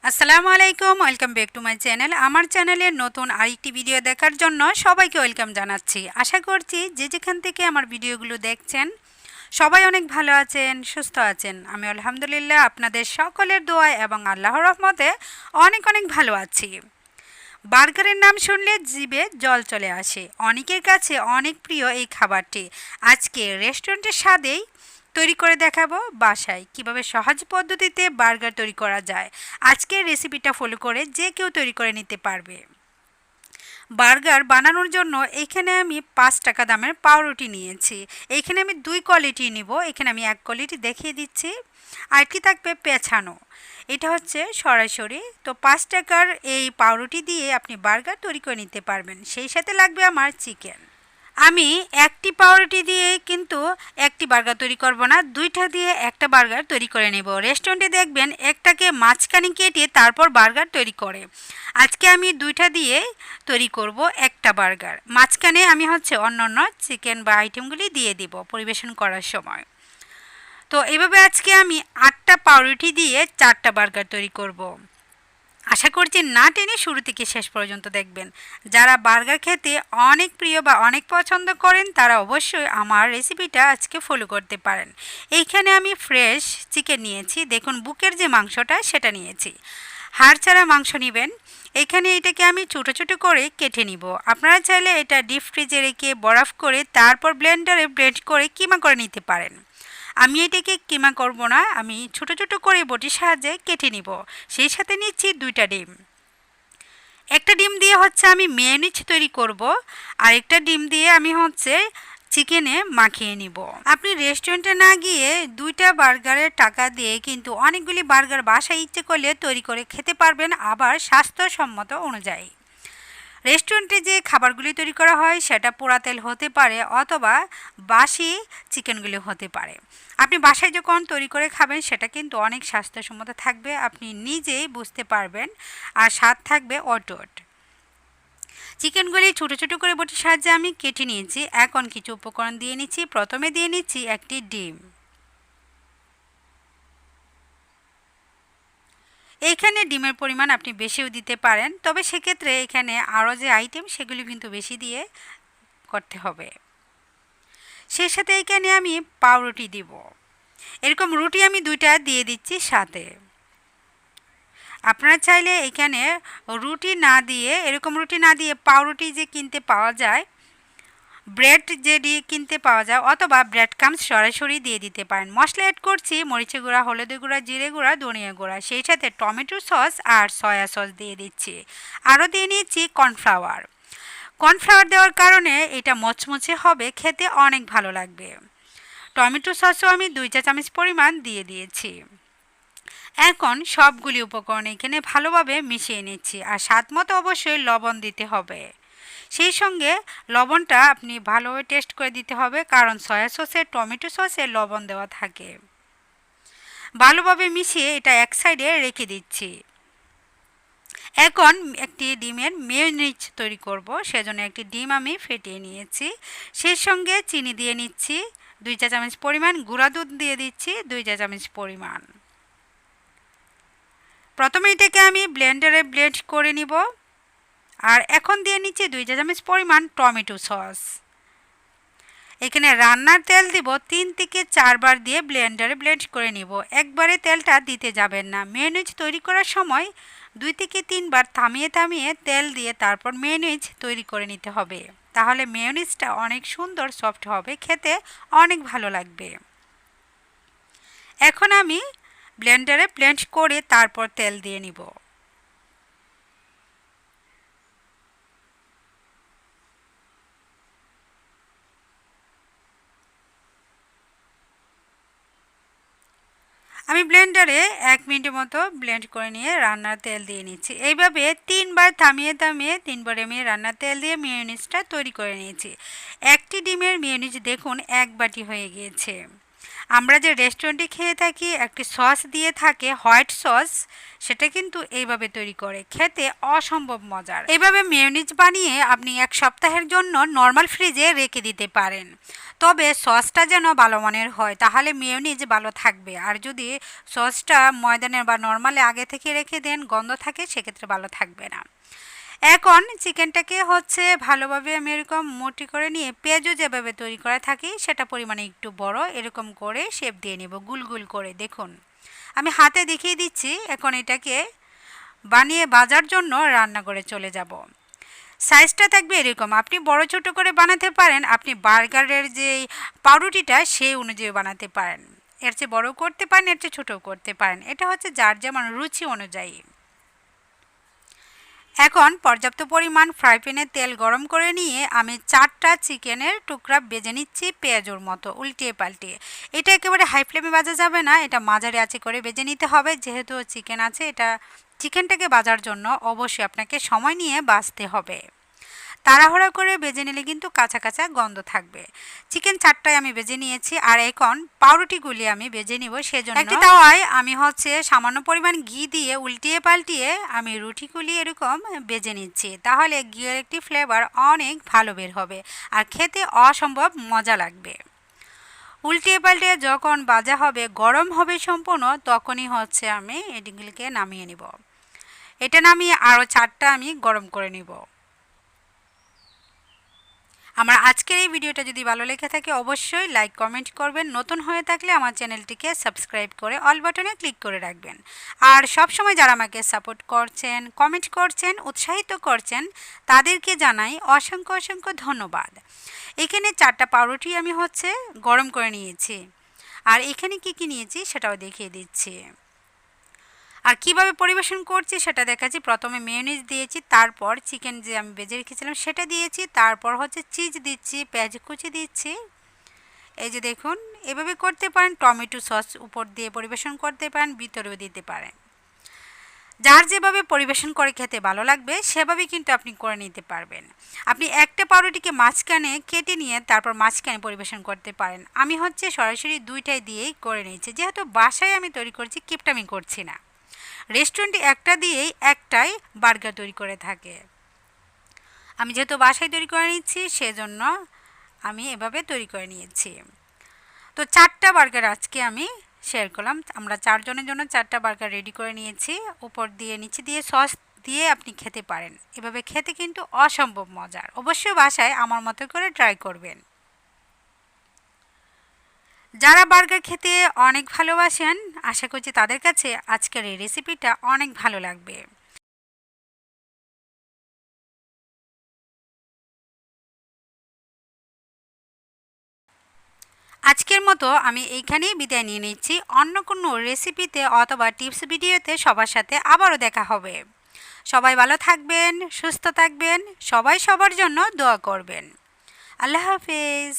আসসালামু আলাইকুম, welcome back to my channel. আমার চ্যানেলের নতুন আরেকটি ভিডিও দেখার জন্য সবাইকে ওয়েলকাম জানাচ্ছি। আশা করছি যে যেখান থেকে আমার ভিডিওগুলো দেখছেন সবাই অনেক ভালো আছেন, সুস্থ আছেন। আমি আলহামদুলিল্লাহ আপনাদের সকলের দোয়া এবং আল্লাহর রহমতে অনেক অনেক ভালো আছি। বার্গারের নাম শুনলে জিভে জল চলে আসে। অনেকের কাছে অনেক প্রিয় এই খাবারটি। আজকে রেস্টুরেন্টের স্বাদেই তৈরি করে দেখাবো বাসায় কিভাবে সহজ পদ্ধতিতে বার্গার তৈরি করা যায়। আজকের রেসিপিটা ফলো করে যে কেউ তৈরি করে নিতে পারবে। বার্গার বানানোর জন্য এখানে আমি 5 টাকা দামের পাউরুটি নিয়েছি। এইখানে আমি 2 কোয়ালিটি নিব। এখানে আমি 1 কোয়ালিটি দেখিয়ে দিচ্ছি, আরেকটি থাকবে পেঁচানো। এটা হচ্ছে সরাসরি। তো 5 টাকার এই পাউরুটি দিয়ে আপনি বার্গার তৈরি করে নিতে পারবেন। সেই সাথে লাগবে আমার চিকেন। আমি একটি পাউরুটি দিয়ে কিন্তু একটি বার্গার তৈরি করব না, দুইটা দিয়ে একটা বার্গার তৈরি করে নেব। রেস্টুরেন্টে দেখবেন একটাকে মাঝখানে কেটে তারপর বার্গার তৈরি করে। আজকে আমি দুইটা দিয়ে তৈরি করব একটা বার্গার। মাঝখানে আমি অন্যান্য চিকেন বা আইটেমগুলি দিয়ে দিব পরিবেশন করার সময়। তো এভাবে আজকে আমি 8টা পাউরুটি দিয়ে 4টা বার্গার তৈরি করব। আশা করছি না টেনে শুরু থেকে শেষ পর্যন্ত দেখবেন। যারা বার্গার খেতে অনেক প্রিয় বা অনেক পছন্দ করেন তারা অবশ্যই আমার রেসিপিটা আজকে ফলো করতে পারেন। এইখানে আমি ফ্রেশ চিকেন নিয়েছি। দেখুন বুকের যে মাংসটা সেটা নিয়েছি। হাড় ছাড়া মাংস নেবেন। এখানে এটাকে আমি ছোটো ছোটো করে কেটে নিব। আপনারা চাইলে এটা ডিপ ফ্রিজে রেখে বরফ করে তারপর ব্লেন্ডারে ব্লেন্ড করে কিমা করে নিতে পারেন। আমি এটাকে কিমা করব না, আমি ছোট ছোট করে বটির সাহায্যে কেটে নিব। সেই সাথে নিচ্ছি 2টা ডিম। একটা ডিম দিয়ে আমি মেয়োনিজ তৈরি করব, আর একটা ডিম দিয়ে আমি চিকেনে মাখিয়ে নিব। আপনি রেস্টুরেন্টে না গিয়ে 2টা বার্গারের টাকা দিয়ে কিন্তু অনেকগুলি বার্গার বাসায় ইচ্ছে করলে তৈরি করে খেতে পারবেন, আবার স্বাস্থ্যসম্মত অনুযায়ী। রেস্টুরেন্টে যে খাবারগুলি তৈরি করা হয় সেটা পোড়া তেল হতে পারে অথবা বাসি চিকেনগুলি হতে পারে। আপনি বাসায় যখন তৈরি করে খাবেন সেটা কিন্তু অনেক স্বাস্থ্যসম্মত থাকবে, আপনি নিজেই বুঝতে পারবেন, আর স্বাদ থাকবে অটুট। চিকেনগুলি ছোটো ছোটো করে বটির সাহায্যে আমি কেটে নিয়েছি। এখন কিছু উপকরণ দিয়ে নিচ্ছি। প্রথমে দিয়ে নিচ্ছি একটি ডিম। এইখানে ডিমের পরিমাণ আপনি বেশিও দিতে পারেন, তবে সেক্ষেত্রে এখানে আরও যে আইটেম সেগুলি কিন্তু বেশি দিয়ে করতে হবে। সেই সাথে এখানে আমি পাউরুটি দিব। এরকম রুটি আমি 2টা দিয়ে দিচ্ছি সাথে। আপনারা চাইলে এখানে রুটি না দিয়ে, এরকম রুটি না দিয়ে পাউরুটি যে কিনতে পাওয়া যায়, ব্রেড যে দিয়ে কিনতে পাওয়া যায়, অথবা ব্রেড ক্রাম্বস সরাসরি দিয়ে দিতে পারেন। মশলা অ্যাড করছি মরিচের গুঁড়া, হলুদের গুঁড়া, জিরে গুঁড়া, ধনিয়া গুঁড়া, সেই সাথে টমেটো সস আর সয়া সস দিয়ে দিচ্ছি। আরও দিয়ে নিচ্ছি কর্নফ্লাওয়ার। কর্নফ্লাওয়ার দেওয়ার কারণে এটা মচমচে হবে, খেতে অনেক ভালো লাগবে। টমেটো সসও আমি 2 চা চামচ পরিমাণ দিয়ে দিয়েছি। এখন সবগুলি উপকরণ এখানে ভালোভাবে মিশিয়ে নিচ্ছি, আর স্বাদ মতো অবশ্যই লবণ দিতে হবে। সেই সঙ্গে লবণটা আপনি ভালোভাবে টেস্ট করে দিতে হবে, কারণ সয়া সসে, টমেটো সসে লবণ দেওয়া থাকে। ভালোভাবে মিশিয়ে এটা এক সাইডে রেখে দিচ্ছি। এখন একটি ডিমের মেয়োনিজ তৈরি করব, সেজন্য একটি ডিম আমি ফেটিয়ে নিয়েছি। সেই সঙ্গে চিনি দিয়ে নিচ্ছি 2 চা চামচ পরিমাণ, গুঁড়া দুধ দিয়ে দিচ্ছি 2 চা চামচ পরিমাণ। প্রথমে এটাকে আমি ব্লেন্ডারে ব্লেন্ড করে নিব, আর এখন দিয়ে নিচ্ছি 2 চা চামচ পরিমাণ টমেটো সস। এখানে রান্নার তেল দিব 3 থেকে 4 বার দিয়ে ব্লেন্ডারে ব্লেন্ড করে নিব। একবারে তেলটা দিতে যাবেন না। মেয়োনিজ তৈরি করার সময় 2 থেকে 3 বার থামিয়ে থামিয়ে তেল দিয়ে তারপর মেয়োনিজ তৈরি করে নিতে হবে, তাহলে মেয়োনিজটা অনেক সুন্দর সফট হবে, খেতে অনেক ভালো লাগবে। এখন আমি ব্লেন্ডারে ব্লেন্ড করে তারপর তেল দিয়ে নিব। আমি ব্লেন্ডারে 1 মিনিটের মতো ব্লেন্ড করে নিয়ে রান্নার তেল দিয়ে নিচ্ছি। এইভাবে 3 বার থামিয়ে থামিয়ে 3 বার আমি রান্নার তেল দিয়ে মেয়োনিজটা তৈরি করে নিয়েছি। একটি ডিমের মেয়োনিজ দেখুন 1 বাটি হয়ে গিয়েছে। আমরা যে রেস্টুরেন্টে খেয়ে থাকি একটি সস দিয়ে থাকে হোয়াইট সস, সেটা কিন্তু এইভাবে তৈরি করে, খেতে অসম্ভব মজার। এইভাবে মেয়োনিজ বানিয়ে আপনি 1 সপ্তাহের জন্য নর্মাল ফ্রিজে রেখে দিতে পারেন। তবে সসটা যেন ভালো মানের হয়, তাহলে মেয়োনিজ ভালো থাকবে। আর যদি সসটা ময়দানের বা নর্মালে আগে থেকে রেখে দেন, গন্ধ থাকে, সেক্ষেত্রে ভালো থাকবে না। এখন চিকেনটাকে ভালোভাবে আমি এরকম মুটি করে নিয়ে পেঁয়াজও যেভাবে তৈরি করে থাকি সেটা পরিমাণে একটু বড় এরকম করে শেপ দিয়ে নেব, গুল গুল করে। দেখুন আমি হাতে দেখিয়ে দিচ্ছি। এখন এটাকে বানিয়ে ভাজার জন্য রান্নাঘরে চলে যাব। সাইজটা থাকবে এরকম, আপনি বড় ছোট করে বানাতে পারেন, আপনি বার্গারের যে পাউরুটিটা সেই অনুযায়ী বানাতে পারেন। এর চেয়ে বড় করতে পারেন, এর চেয়ে ছোটও করতে পারেন, এটা যার যেমন রুচি অনুযায়ী। এখন পর্যাপ্ত পরিমাণ ফ্রাই প্যানে তেল গরম করে নিয়ে আমি 4টা চিকেনের টুকরা ভেজে নিচ্ছি পেঁয়াজুর মতো উল্টিয়ে পাল্টিয়ে। এটা একেবারে হাই ফ্লেমে ভাজা যাবে না, এটা মাঝারি আঁচে করে ভেজে নিতে হবে। যেহেতু চিকেন আছে, এটা চিকেনটাকে ভাজার জন্য অবশ্যই আপনাকে সময় নিয়ে ভাজতে হবে। তাড়াহুড়া করে ভেজে নিলে কিন্তু কাঁচা কাঁচা গন্ধ থাকবে। চিকেন 4টাই আমি ভেজে নিয়েছি। আর এখন পাউরুটিগুলি আমি ভেজে নিব। সেজন্য একটি তাওয়ায় আমি সামান্য পরিমাণ ঘি দিয়ে উল্টিয়ে পাল্টিয়ে আমি রুটিগুলি এরকম ভেজে নিচ্ছি। তাহলে ঘিয়ের একটি ফ্লেভার অনেক ভালো বের হবে আর খেতে অসম্ভব মজা লাগবে। উল্টিয়ে পাল্টিয়ে যখন ভাজা হবে, গরম হবে সম্পূর্ণ, তখনই আমি এগুলিকে নামিয়ে নিব। এটা নামিয়ে আরও 4টা আমি গরম করে নিব। আমার আজকের এই ভিডিওটা যদি ভালো লেগে থাকে অবশ্যই লাইক কমেন্ট করবেন। নতুন হয়ে থাকলে আমার চ্যানেলটিকে সাবস্ক্রাইব করে অল বাটনে ক্লিক করে রাখবেন। আর সব সময় যারা আমাকে সাপোর্ট করছেন, কমেন্ট করছেন, উৎসাহিত করছেন, তাদেরকে জানাই অসংখ্য অসংখ্য ধন্যবাদ। এখানে 4টা পাউরুটি আমি গরম করে নিয়েছি। আর এখানে কি নিয়েছি সেটাও দেখিয়ে দিচ্ছি। আর কিভাবে পরিবেশন করছি সেটা দেখাচ্ছি। প্রথমে মেয়োনিজ দিয়েছি, তারপর চিকেন যে আমি ভেজে রেখেছিলাম সেটা দিয়েছি, তারপর চিজ দিচ্ছি, পেঁয়াজ কুচি দিচ্ছি। এই যে দেখুন, এভাবে করতে পারেন। টমেটো সস উপর দিয়ে পরিবেশন করতে পারেন, ভিতরেও দিতে পারেন। যার যেভাবে পরিবেশন করে খেতে ভালো লাগবে সেভাবেই কিন্তু আপনি করে নিতে পারবেন। আপনি একটা পাউরুটিকে মাঝখানে কেটে নিয়ে তারপর মাঝখানে পরিবেশন করতে পারেন। আমি সরাসরি 2টাই দিয়েই করে নিয়েছি, যেহেতু বাসায় আমি তৈরি করছি, কিপটামি করছি না। রেস্টুরেন্টে একটা দিয়েই একটাই বার্গার তৈরি করে থাকে। আমি যেহেতু বাসায় তৈরি করে নিচ্ছি সেজন্য আমি এভাবে তৈরি করে নিয়েছি। তো 4টা বার্গার আজকে আমি শেয়ার করলাম। আমরা 4 জনের জন্য 4টা বার্গার রেডি করে নিয়েছি। উপর দিয়ে নিচে দিয়ে সস দিয়ে আপনি খেতে পারেন। এভাবে খেতে কিন্তু অসম্ভব মজার। অবশ্যই বাসায় আমার মতো করে ট্রাই করবেন। যারা বার্গার খেতে অনেক ভালোবাসেন, আশা করছি তাদের কাছে আজকের এই রেসিপিটা অনেক ভালো লাগবে। আজকের মতো আমি এইখানেই বিদায় নিয়ে নিচ্ছি। অন্য কোনো রেসিপিতে অথবা টিপস ভিডিওতে সবার সাথে আবারও দেখা হবে। সবাই ভালো থাকবেন, সুস্থ থাকবেন, সবাই সবার জন্য দোয়া করবেন। আল্লাহ হাফেজ।